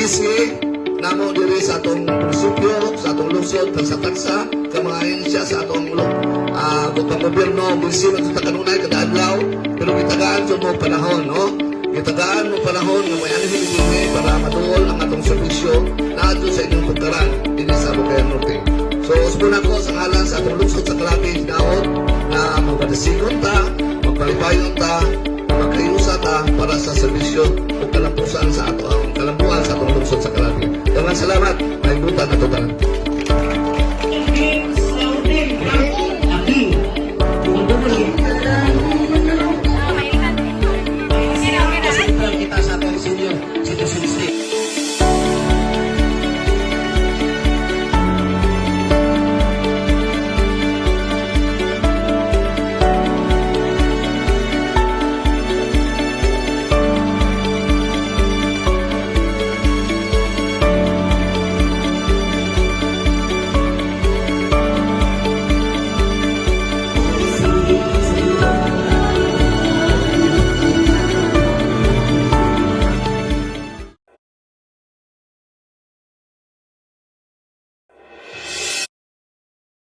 Gisgi, namo diri sa atong munisipyo, sa atong lungsod, kag sa taksa, ka mga ahensya sa atong gobyerno, bisino sa kanunay kada adlaw, pero gitagaan sa mo panahon, no? Gitagaan mo panahon nga may anhin hindi para matuol ang atong serbisyo na ato sa inyong pagkaran din sa Bukaynon Norte. So, usbon ako sa ngalan sa atong lungsod sa Calabi, daot na magpadasigon ta, magpalipayon ta, magkayusa ta para sa serbisyo o